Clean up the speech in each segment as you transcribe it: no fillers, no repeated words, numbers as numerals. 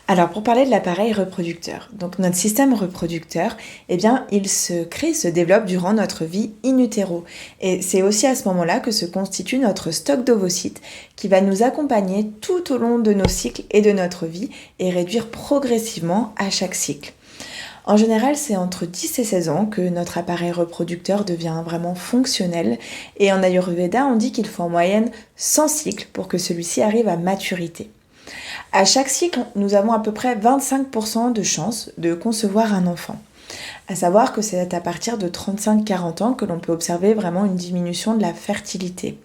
Alors pour parler de l'appareil reproducteur, donc notre système reproducteur, eh bien il se crée, se développe durant notre vie in utero. Et c'est aussi à ce moment-là que se constitue notre stock d'ovocytes qui va nous accompagner tout au long de nos cycles et de notre vie et réduire progressivement à chaque cycle. En général, c'est entre 10 et 16 ans que notre appareil reproducteur devient vraiment fonctionnel et en Ayurveda, on dit qu'il faut en moyenne 100 cycles pour que celui-ci arrive à maturité. À chaque cycle, nous avons à peu près 25% de chances de concevoir un enfant. À savoir que c'est à partir de 35-40 ans que l'on peut observer vraiment une diminution de la fertilité.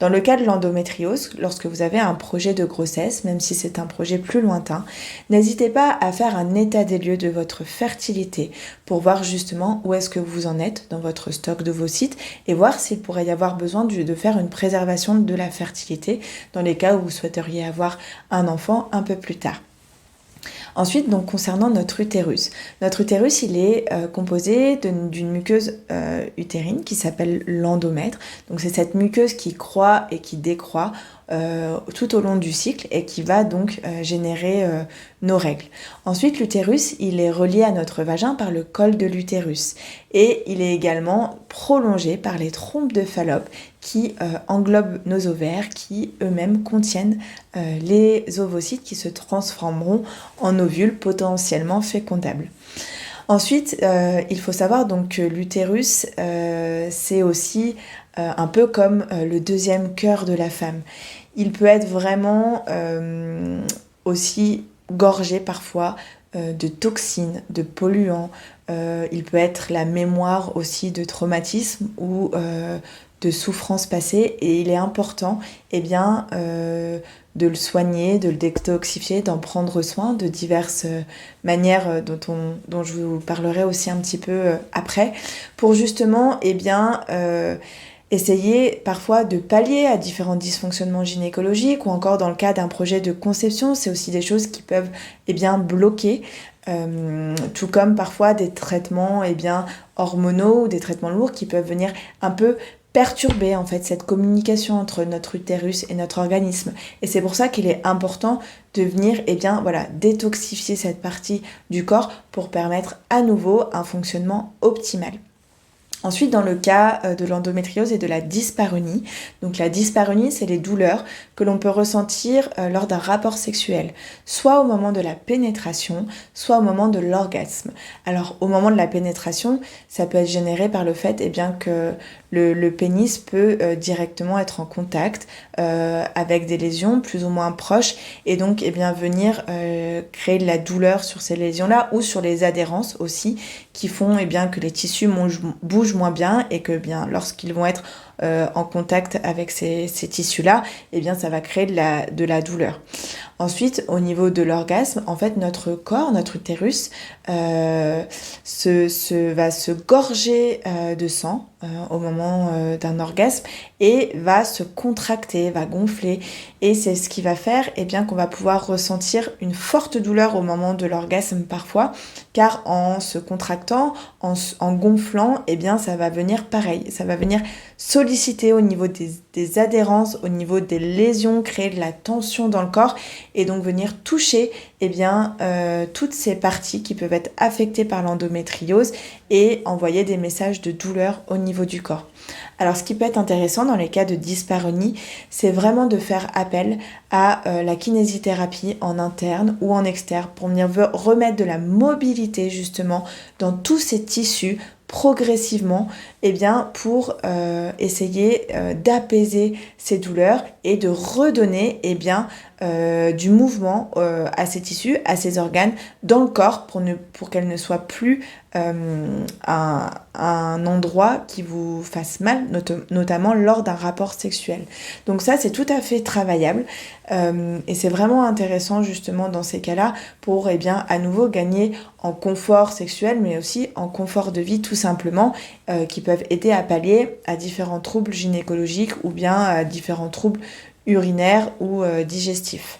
Dans le cas de l'endométriose, lorsque vous avez un projet de grossesse, même si c'est un projet plus lointain, n'hésitez pas à faire un état des lieux de votre fertilité pour voir justement où est-ce que vous en êtes dans votre stock d'ovocytes et voir s'il pourrait y avoir besoin de faire une préservation de la fertilité dans les cas où vous souhaiteriez avoir un enfant un peu plus tard. Ensuite, donc concernant notre utérus. Notre utérus, il est composé d'une muqueuse utérine qui s'appelle l'endomètre. Donc c'est cette muqueuse qui croît et qui décroît tout au long du cycle et qui va donc générer nos règles. Ensuite, l'utérus, il est relié à notre vagin par le col de l'utérus et il est également prolongé par les trompes de Fallope qui englobent nos ovaires qui eux-mêmes contiennent les ovocytes qui se transformeront en ovules potentiellement fécondables. Ensuite, il faut savoir donc que l'utérus, c'est aussi un peu comme le deuxième cœur de la femme. Il peut être vraiment aussi gorgé parfois de toxines, de polluants. Il peut être la mémoire aussi de traumatismes ou de souffrances passées et il est important de le soigner, de le détoxifier, d'en prendre soin de diverses manières dont je vous parlerai aussi un petit peu après pour justement essayer parfois de pallier à différents dysfonctionnements gynécologiques ou encore dans le cas d'un projet de conception, c'est aussi des choses qui peuvent bloquer, tout comme parfois des traitements hormonaux ou des traitements lourds qui peuvent venir un peu perturber en fait cette communication entre notre utérus et notre organisme. Et c'est pour ça qu'il est important de venir détoxifier cette partie du corps pour permettre à nouveau un fonctionnement optimal. Ensuite, dans le cas de l'endométriose et de la dyspareunie, donc la dyspareunie, c'est les douleurs que l'on peut ressentir lors d'un rapport sexuel, soit au moment de la pénétration, soit au moment de l'orgasme. Alors, au moment de la pénétration, ça peut être généré par le fait que le pénis peut directement être en contact avec des lésions plus ou moins proches et donc venir créer de la douleur sur ces lésions-là ou sur les adhérences aussi qui font que les tissus bougent moins bien et que lorsqu'ils vont être en contact avec ces tissus-là, ça va créer de la douleur. Ensuite, au niveau de l'orgasme, en fait, notre corps, notre utérus, va se gorger de sang au moment d'un orgasme et va se contracter, va gonfler. Et c'est ce qui va faire qu'on va pouvoir ressentir une forte douleur au moment de l'orgasme parfois, car en se contractant, en gonflant, ça va venir pareil, ça va venir solliciter au niveau des adhérences, au niveau des lésions, créer de la tension dans le corps et donc venir toucher toutes ces parties qui peuvent être affectées par l'endométriose et envoyer des messages de douleur au niveau du corps. Alors ce qui peut être intéressant dans les cas de dyspareunie, c'est vraiment de faire appel à la kinésithérapie en interne ou en externe pour venir remettre de la mobilité justement dans tous ces tissus progressivement pour essayer d'apaiser ces douleurs et de redonner du mouvement à ces tissus, à ces organes dans le corps pour qu'elles ne soient plus un endroit qui vous fasse mal, notamment lors d'un rapport sexuel. Donc ça, c'est tout à fait travaillable et c'est vraiment intéressant justement dans ces cas-là pour à nouveau gagner en confort sexuel mais aussi en confort de vie tout simplement qui peuvent aider à pallier à différents troubles gynécologiques ou bien à différents troubles urinaires ou digestifs.